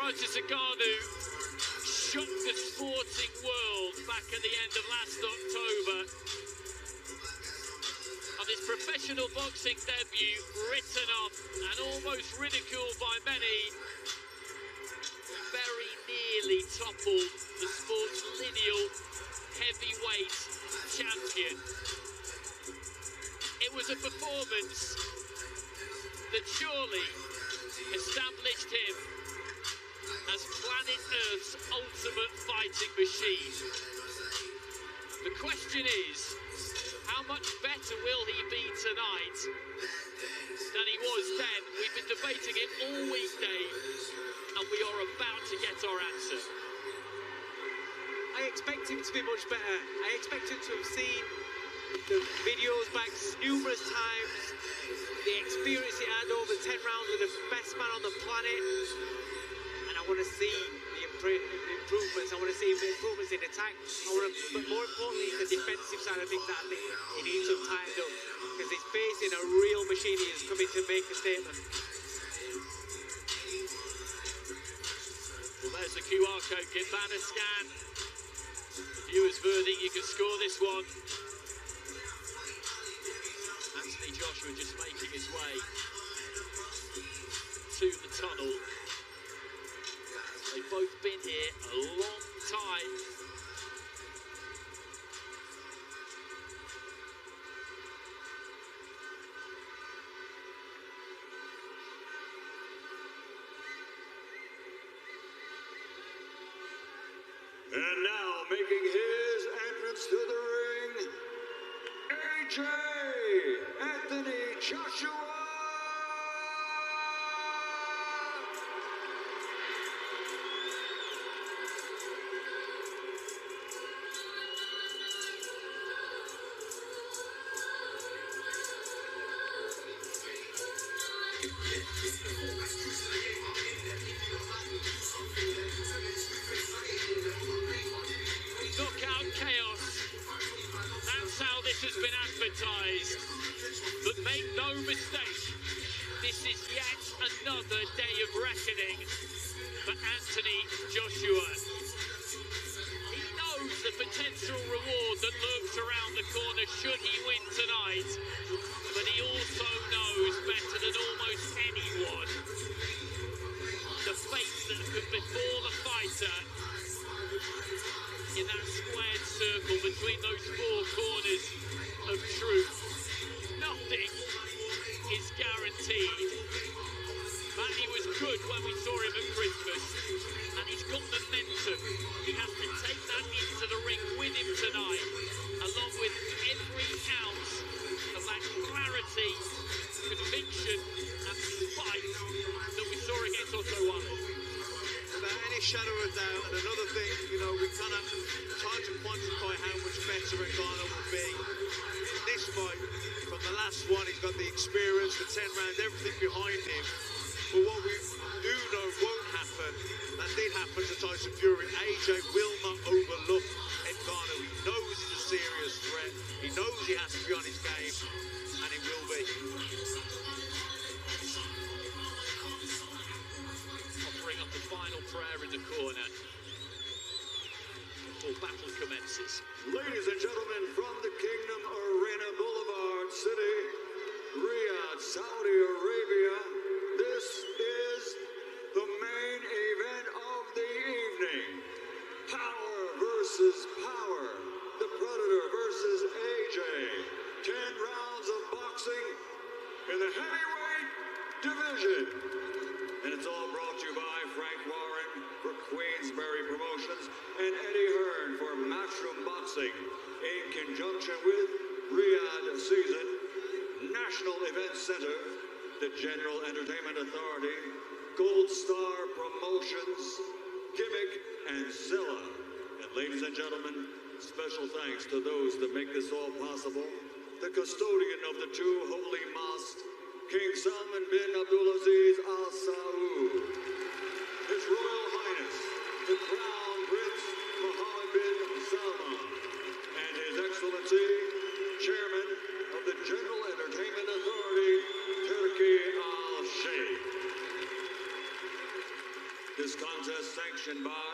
Francis Nganou shocked the sporting world back at the end of last October. On his professional boxing debut, written off and almost ridiculed by many, very nearly toppled the sport's lineal heavyweight champion. It was a performance that surely established him as planet Earth's ultimate fighting machine. The question is, how much better will he be tonight than he was then? We've been debating it all week, Dave, and we are about to get our answer. I expect him to be much better. I expect him to have seen the videos back numerous times, the experience he had over 10 rounds with the best man on the planet, and I want to see the improvements. I want to see improvements in attack. But more importantly, the defensive side of things that I think he needs some timed up, because he's facing a real machine. He is coming to make a statement. Well, there's the QR code. Get banner scan. Viewers' verdict. You can score this one. Anthony Joshua just making his way to the tunnel. They've both been here a long time. And now making his entrance to the ring, AJ Anthony Joshua. Knockout chaos. That's how this has been advertised. But make no mistake, this is yet another day of reckoning for Anthony Joshua. He knows the potential reward that lurks around the corner should he win tonight, but he also knows better than almost anyone the fate that could befall the fighter in that squared circle between those four corners of truth. Nothing is guaranteed. Matty was good when we saw him at Christmas, and he's got momentum. He has to take that into the ring with him tonight, along with every ounce of that clarity, conviction, and spite that we saw against Otto Wallin. Without any shadow of doubt, and another thing, you know, we kind of try to quantify how much better Nganou will be in this fight. From the last one, he's got the experience, the 10 rounds, everything behind him. But what we do know won't happen, and did happen to Tyson Fury, AJ will not overlook Nganou. He knows he's a serious threat. He knows he has to be on his game, and he will be. Offering up the final prayer in the corner before battle commences. Ladies and gentlemen, from the Kingdom Arena Boulevard City, Riyadh, Saudi Arabia, this is the main event of the evening. Power versus power. The Predator versus AJ. 10 rounds of boxing in the heavyweight division. And it's all brought to you by Frank Warren for Queensberry Promotions and Eddie Hearn for Matchroom Boxing in conjunction with Riyadh Season, National Event Center, the General Entertainment Authority, Gold Star Promotions, Gimmick, and Zilla. And ladies and gentlemen, special thanks to those that make this all possible. The custodian of the two holy mosques, King Salman bin Abdulaziz Al Saud, His Royal Highness, the Crown Prince Mohammed bin Salman, and His Excellency, Chairman of the General Entertainment Authority, Turkey Al Sheikh. This This contest sanctioned by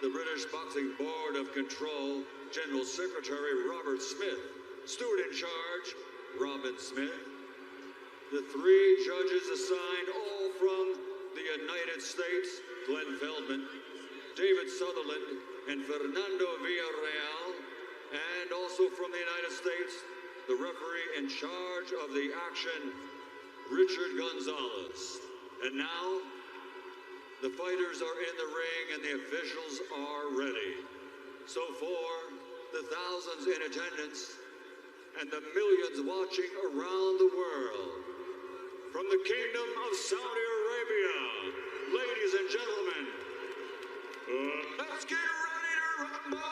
the British Boxing Board of Control, General Secretary Robert Smith, steward in charge, Robin Smith. The three judges assigned, all from the United States, Glenn Feldman, David Sutherland, and Fernando Villarreal, and also from the United States, the referee in charge of the action, Richard Gonzalez. And now, the fighters are in the ring and the officials are ready. So for the thousands in attendance and the millions watching around the world, from the Kingdom of Saudi Arabia, ladies and gentlemen, let's get ready to rumble!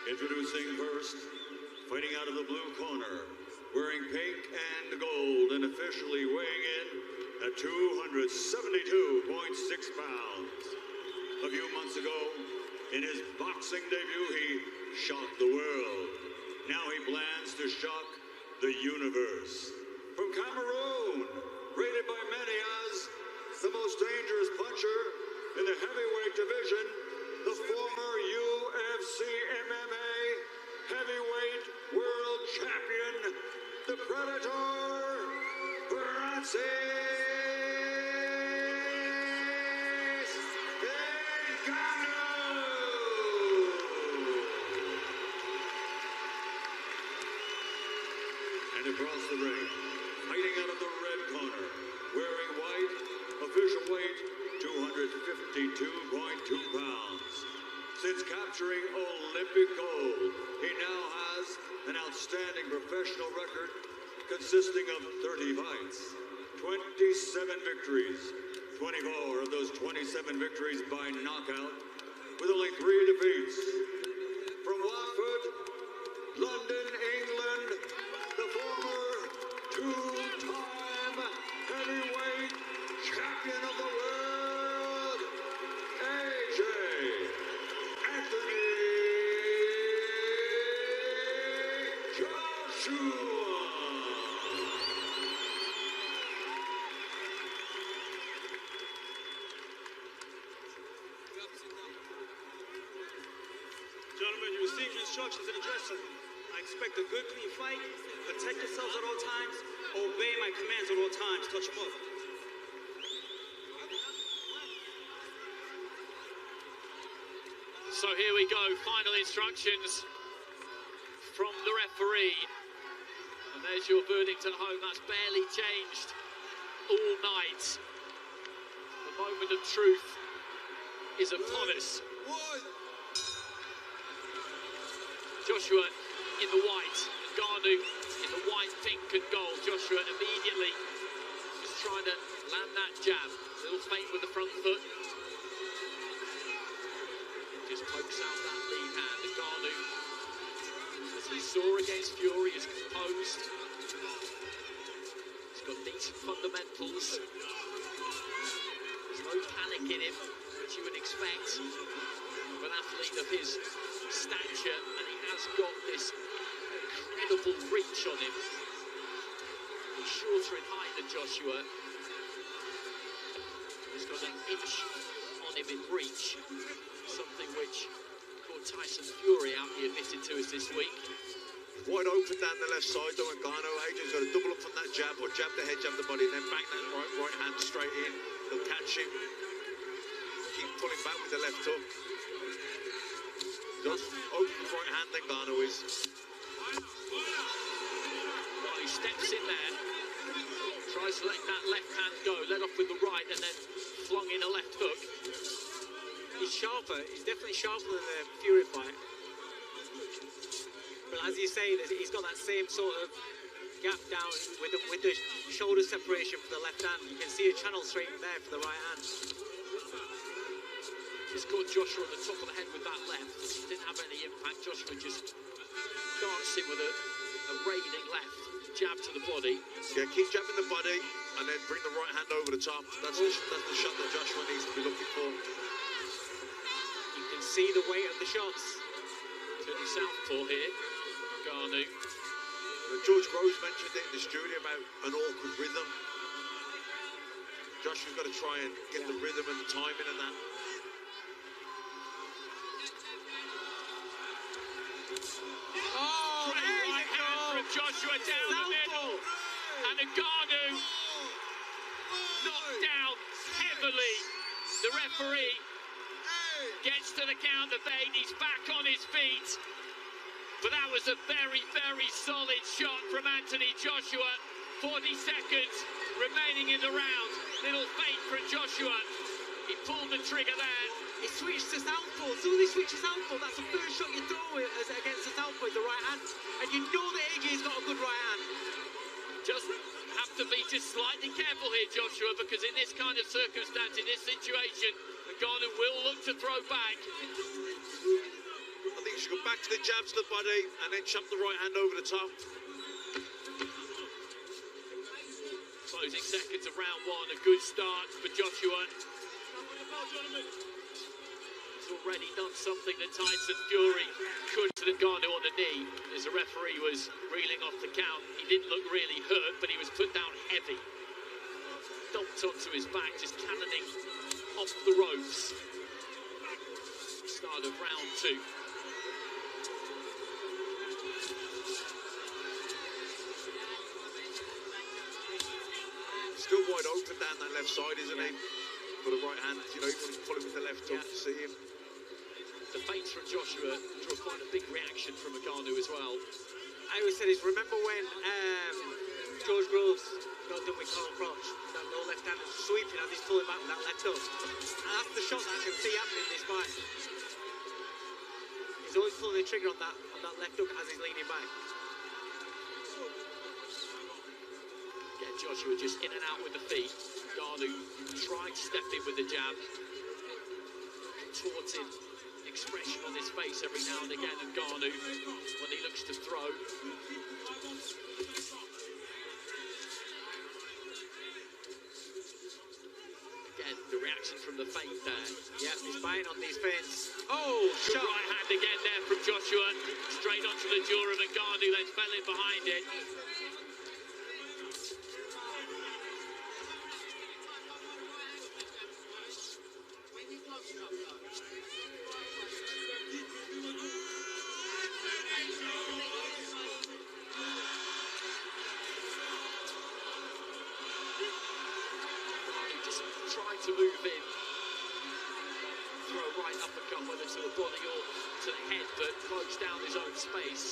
Introducing first, fighting out of the blue corner, wearing pink and gold and officially weighing in at 272.6 pounds. A few months ago, in his boxing debut, he shocked the world. Now he plans to shock the universe. From Cameroon, rated by many as the most dangerous puncher in the heavyweight division, the former UFC MMA heavyweight world champion, the Predator, Francis Nganou. And across the ring, fighting out of the red corner, wearing white, official weight 252.2 pounds. Since capturing Olympic gold, he now has an outstanding professional record consisting of 30 fights, 27 victories, 24 of those 27 victories by knockout, with only 3 defeats. From Watford, London, England, the former two-time heavyweight champion of the world, AJ Anthony Joshua. Gentlemen, you received instructions in the dressing room. I expect a good, clean fight. Protect yourselves at all times. Obey my commands at all times. Touch them up. So here we go, final instructions from the referee. And there's your verdict at home. That's barely changed all night. The moment of truth is upon us. Joshua in the white, Nganou in the white, pink and gold. Joshua immediately just trying to land that jab. A little feint with the front foot. Just pokes out that lead hand. And Nganou, as we saw against Fury, is composed. He's got decent fundamentals. There's no panic in him, which you would expect of an athlete of his stature, and he has got this incredible reach on him. He's shorter in height than Joshua. He's got an inch on him in reach, something which caught Tyson Fury out, he admitted to us this week. Wide open down the left side though, and Nganou, AJ's got to double up from that jab, or jab the head, jab the body, and then bang that right hand straight in. He'll catch him. Keep pulling back with the left hook. Does open right hand, then Nganou is. Well, he steps in there, tries to let that left hand go, led off with the right, and then flung in a left hook. He's sharper. He's definitely sharper than the Fury fight. But as you say, that he's got that same sort of gap down with the shoulder separation for the left hand. You can see a channel straight there for the right hand. Just caught Joshua on the top of the head with that left. Didn't have any impact. Joshua just dancing with a raining left jab to the body. Yeah, keep jabbing the body and then bring the right hand over the top. That's the shot that Joshua needs to be looking for. You can see the weight of the shots. Certainly southpaw here, Nganou. George Groves mentioned it in the studio about an awkward rhythm. Joshua's got to try and get the rhythm and the timing and that. Oh, great right hand from Joshua down the middle. And Nganou knocked down heavily. The referee gets to the count of 8. He's back on his feet. But that was a very, very solid shot from Anthony Joshua. 40 seconds remaining in the round. Little feint from Joshua. He pulled the trigger there. He switched to southpaw. As soon as he switches southpaw, that's the first shot you throw against the southpaw with the right hand. And you know that AJ's got a good right hand. Just have to be just slightly careful here, Joshua, because in this kind of circumstance, in this situation, Nganou will look to throw back. I think he should go back to the jabs to the body and then chop the right hand over the top. Closing seconds of round 1, a good start for Joshua. He's already done something that Tyson Fury could to Nganou on the knee, as the referee was reeling off the count. He didn't look really hurt, but he was put down heavy. Dumped onto his back, just cannoning off the ropes. Start of round 2. Still wide open down that left side, isn't he? For the right hand, you know, you want to pull him with the left hook to see him. The feints from Joshua drew quite a big reaction from Nganou as well. I always said is, remember when George Groves got done with Carl Froch, that no left hand sweeping as he's pulling back with that left hook? And that's the shot that I can see happening in this fight. He's always pulling the trigger on that left hook as he's leaning back. Again, Joshua just in and out with the feet. Nganou tried stepping with the jab. Contorted expression on his face every now and again, and Nganou when he looks to throw. Again, the reaction from the feint there. Yeah, he's biting on these feints. Oh, shot! Right hand again there from Joshua. Straight onto the jaw of Nganou, then fell in behind it. To move in, throw a right uppercut, whether to the body or to the head, but close down his own space.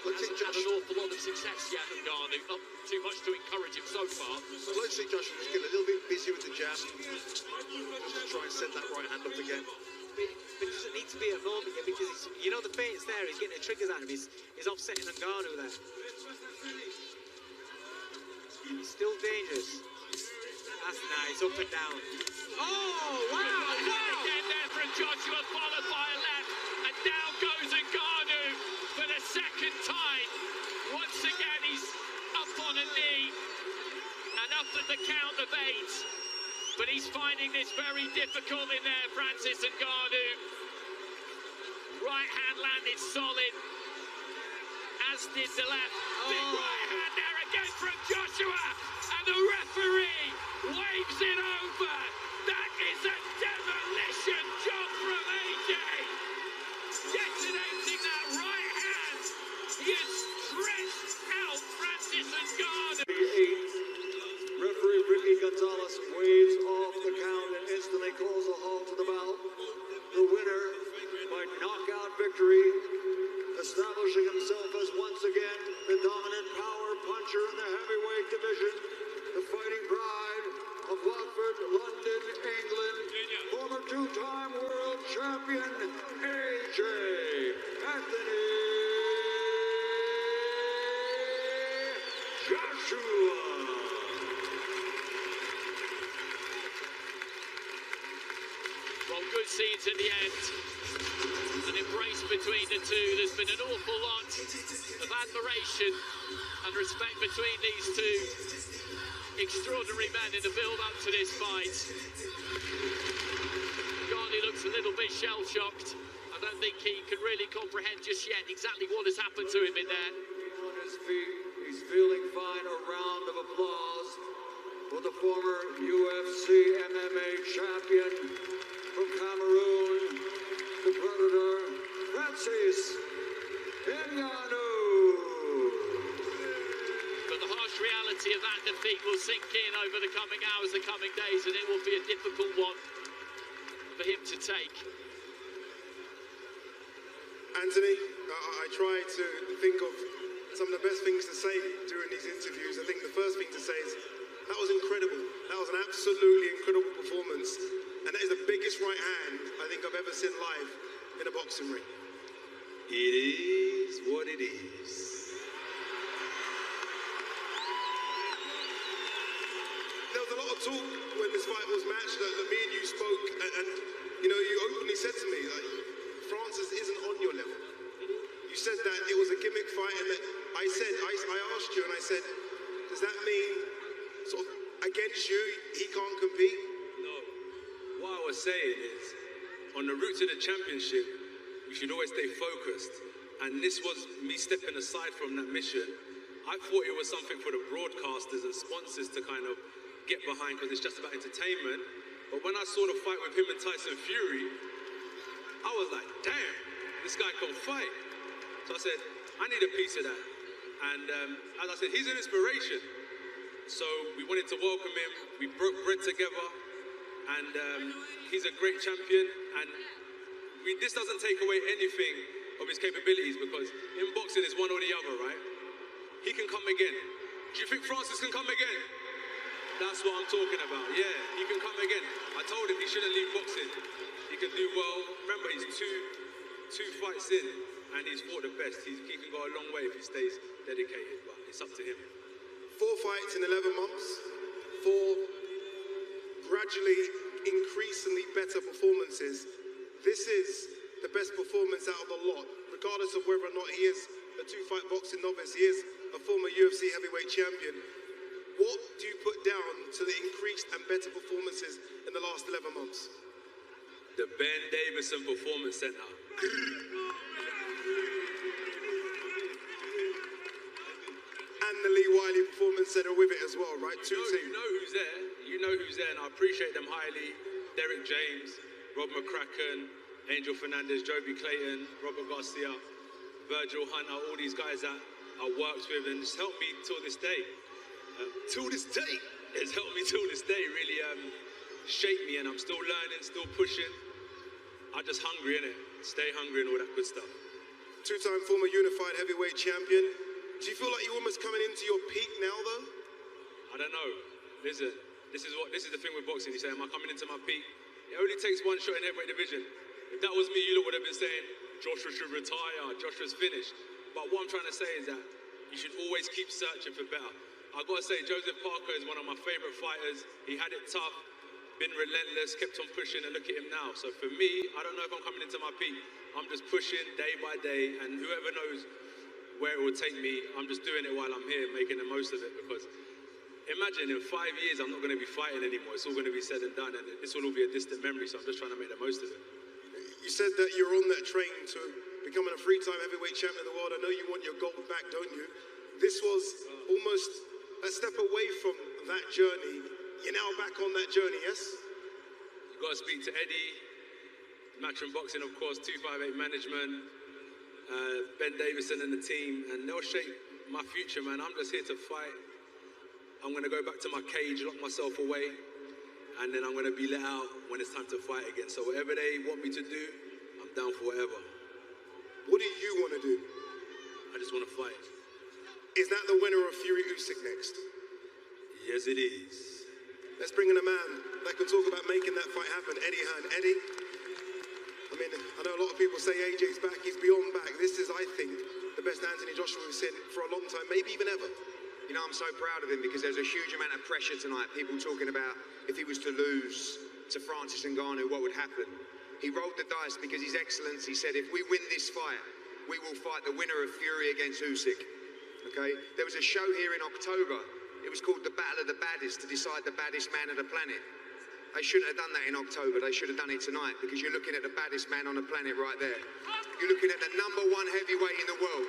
Hasn't had an awful lot of success yet, Nganou. Not too much to encourage him so far. So let's see Joshua just get a little bit busy with the jab, just to try and set that right hand up again. But it doesn't need to be at the moment yet, because you know the feint's there, he's getting the triggers out of him, he's offsetting Nganou there. He's still dangerous. That's nice, up and down. Oh, wow, wow! Again there from Joshua, followed by a left, and down goes Nganou for the second time. Once again, he's up on a knee, and up at the count of 8. But he's finding this very difficult in there, Francis Nganou. Right hand landed solid, as did the left. Big right hand there again from Joshua, and the referee waves it over. That is a demolition job from AJ. Detonating that right hand. He has stretched out Francis Nganou. Referee Ricky Gonzalez waves off the count and instantly calls a halt to the bout. The winner by knockout victory, establishing himself as once again the dominant power puncher in the heavyweight division, the fighting pride of Watford, London, England, former two-time world champion AJ Anthony Joshua. Well, good scenes at the end. An embrace between the two. There's been an awful lot of admiration and respect between these two extraordinary men in the build-up to this fight. Nganou looks a little bit shell-shocked. I I don't think he can really comprehend just yet exactly what has happened to him in there. On his feet, he's feeling fine. A round of applause for the former UFC MMA champion from Cameroon, the Predator, Francis Nganou. But the harsh reality of that defeat will sink in over the coming hours, the coming days, and it will be a difficult one for him to take. Anthony, I try to think of some of the best things to say during these interviews. I think the first thing to say is, that was incredible. That was an absolutely incredible performance. And that is the biggest right hand I think I've ever seen live in a boxing ring. It is what it is. There was a lot of talk when this fight was matched that me and you spoke, and you know, you openly said to me, like, Francis isn't on your level. You said that it was a gimmick fight, and that I asked you, and I said, does that mean sort of against you, he can't compete? No. What I was saying is, on the route to the championship, we should always stay focused. And this was me stepping aside from that mission. I thought it was something for the broadcasters and sponsors to kind of get behind because it's just about entertainment. But when I saw the fight with him and Tyson Fury, I was like, damn, this guy can fight. So I said, I need a piece of that. And as I said, he's an inspiration. So we wanted to welcome him. We broke bread together. And he's a great champion. And this doesn't take away anything of his capabilities, because in boxing it's one or the other, right? He can come again. Do you think Francis can come again? That's what I'm talking about. Yeah, he can come again. I told him he shouldn't leave boxing. He can do well. Remember, he's two fights in, and he's fought the best. He can go a long way if he stays dedicated, but it's up to him. 4 fights in 11 months, 4 gradually increasingly better performances. This is the best performance out of the lot, regardless of whether or not he is a 2-fight boxing novice. He is a former UFC heavyweight champion. What do you put down to the increased and better performances in the last 11 months? The Ben Davison Performance Center. And the Lee Wiley Performance Center with it as well, right? Two teams. You know who's there. You know who's there, and I appreciate them highly. Derek James, Rob McCracken, Angel Fernandez, Joby Clayton, Robert Garcia, Virgil Hunter, all these guys that I worked with, and it's helped me till this day. It's helped me till this day, really shaped me, and I'm still learning, still pushing. I'm just hungry, innit? Stay hungry and all that good stuff. 2-time former unified heavyweight champion. Do you feel like you're almost coming into your peak now, though? I don't know. Listen, this is the thing with boxing. You say, am I coming into my peak? It only takes one shot in heavyweight division. If that was me, you lot would have been saying, Joshua should retire, Joshua's finished. But what I'm trying to say is that you should always keep searching for better. I've got to say, Joseph Parker is one of my favorite fighters. He had it tough, been relentless, kept on pushing, and look at him now. So for me, I don't know if I'm coming into my peak. I'm just pushing day by day, and whoever knows where it will take me, I'm just doing it while I'm here, making the most of it. Because imagine in 5 years, I'm not going to be fighting anymore. It's all going to be said and done, and this will all be a distant memory, so I'm just trying to make the most of it. You said that you're on that train to becoming a 3-time heavyweight champion of the world. I know you want your gold back, don't you? This was almost a step away from that journey. You're now back on that journey, yes? You've got to speak to Eddie, Matchroom Boxing, of course, 258 Management, Ben Davison and the team, and they'll shape my future, man. I'm just here to fight. I'm going to go back to my cage, lock myself away, and then I'm going to be let out when it's time to fight again. So whatever they want me to do, I'm down for whatever. What do you want to do? I just want to fight. Is that the winner of Fury Usyk next? Yes, it is. Let's bring in a man that can talk about making that fight happen, Eddie Hearn. Eddie, I mean, I know a lot of people say AJ's back, he's beyond back. This is, I think, the best Anthony Joshua we've seen for a long time, maybe even ever. You know, I'm so proud of him because there's a huge amount of pressure tonight. People talking about if he was to lose to Francis Ngannou, what would happen? He rolled the dice because His Excellency said, if we win this fight, we will fight the winner of Fury against Usyk. Okay? There was a show here in October. It was called The Battle of the Baddest to decide the baddest man of the planet. They shouldn't have done that in October. They should have done it tonight, because you're looking at the baddest man on the planet right there. You're looking at the #1 heavyweight in the world.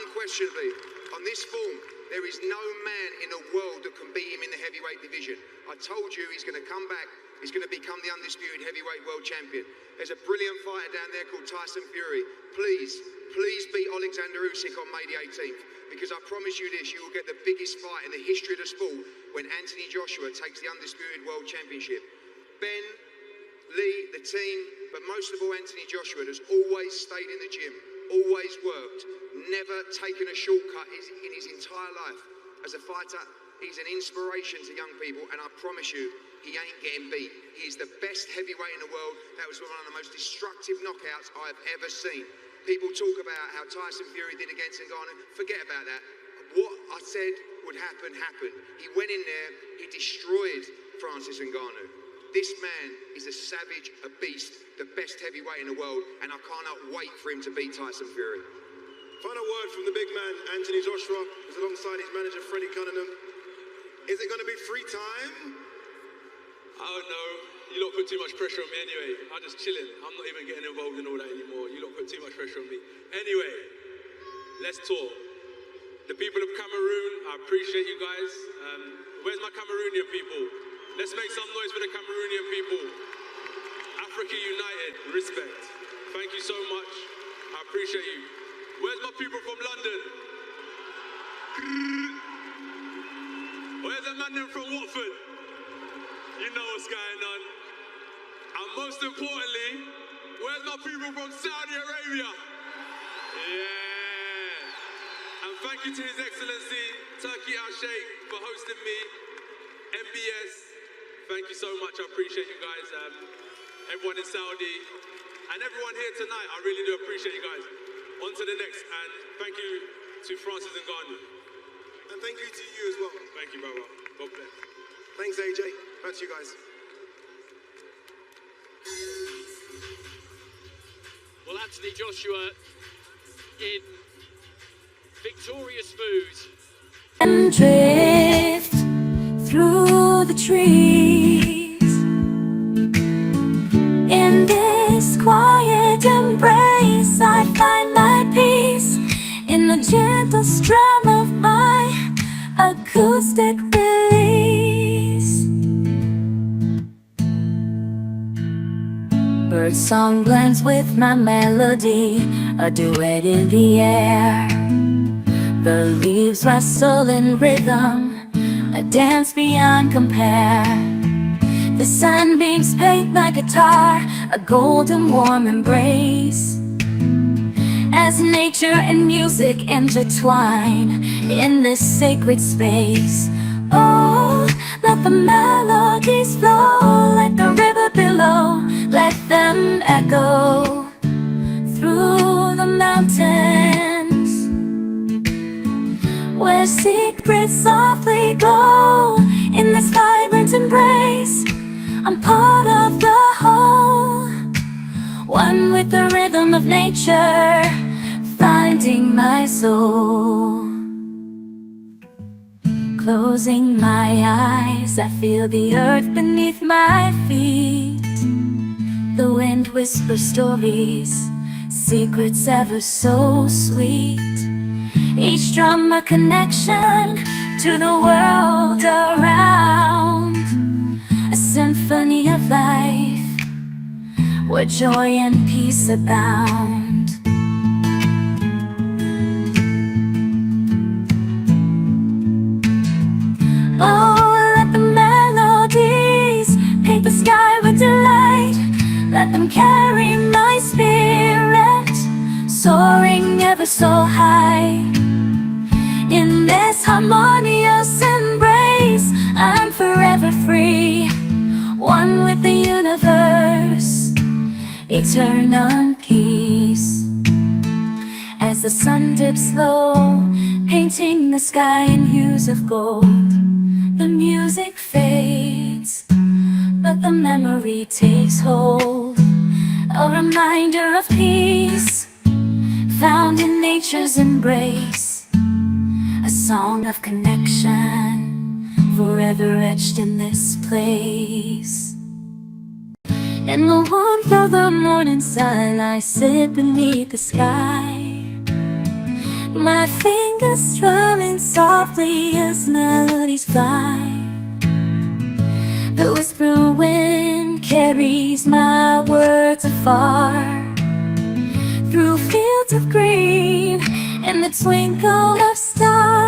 Unquestionably, on this form, there is no man in the world that can beat him in the heavyweight division. I told you he's going to come back. He's going to become the undisputed heavyweight world champion. There's a brilliant fighter down there called Tyson Fury. Please beat Alexander Usyk on May the 18th, because I promise you this, you will get the biggest fight in the history of the sport when Anthony Joshua takes the undisputed world championship. Ben, Lee, the team, but most of all Anthony Joshua has always stayed in the gym, always worked, never taken a shortcut in his entire life. As a fighter, he's an inspiration to young people, and I promise you, he ain't getting beat. He is the best heavyweight in the world. That was one of the most destructive knockouts I've ever seen. People talk about how Tyson Fury did against Nganou. Forget about that. What I said would happen, happened. He went in there, he destroyed Francis Nganou. This man is a savage, a beast, the best heavyweight in the world, and I cannot wait for him to beat Tyson Fury. Final word from the big man, Anthony Joshua, who's alongside his manager, Freddie Cunningham. Is it going to be free time? I don't know. You lot put too much pressure on me anyway. I'm just chilling. I'm not even getting involved in all that anymore. You lot put too much pressure on me. Anyway, let's talk. The people of Cameroon, I appreciate you guys. Where's my Cameroonian people? Let's make some noise for the Cameroonian people. Africa united, respect. Thank you so much. I appreciate you. Where's my people from London? Where's the man from Watford? You know what's going on. And most importantly, where's my people from Saudi Arabia? Yeah. And thank you to His Excellency, Turkey Al-Sheikh, for hosting me. MBS, thank you so much. I appreciate you guys. Everyone in Saudi, and everyone here tonight, I really do appreciate you guys. On to the next, and thank you to Francis Nganou. And thank you to you as well. Thank you, brother. God bless. Thanks, AJ. Back to you guys. Well, Anthony Joshua in victorious mood. And drift through the trees in this quiet embrace. I find my peace in the gentle strum of my acoustic release. Birdsong blends with my melody, a duet in the air. The leaves rustle in rhythm, a dance beyond compare. The sunbeams paint my guitar a golden warm embrace. As nature and music intertwine in this sacred space. Oh, let the melodies flow like the river below. Let them echo through the mountains, where secrets softly glow. In this vibrant embrace, I'm part of the whole, one with the rhythm of nature, finding my soul. Closing my eyes, I feel the earth beneath my feet. The wind whispers stories, secrets ever so sweet. Each drum a connection to the world around, a symphony of life where joy and peace abound. Oh, let the melodies paint the sky with delight. Let them carry my spirit, soaring ever so high. In this harmonious embrace, I'm forever free, one with the universe, eternal peace. As the sun dips low, painting the sky in hues of gold, the music fades, but the memory takes hold. A reminder of peace, found in nature's embrace. A song of connection, forever etched in this place. In the warmth of the morning sun, I sit beneath the sky, my fingers strumming softly as melodies fly. The whisper wind carries my words afar, through fields of green and the twinkle of stars.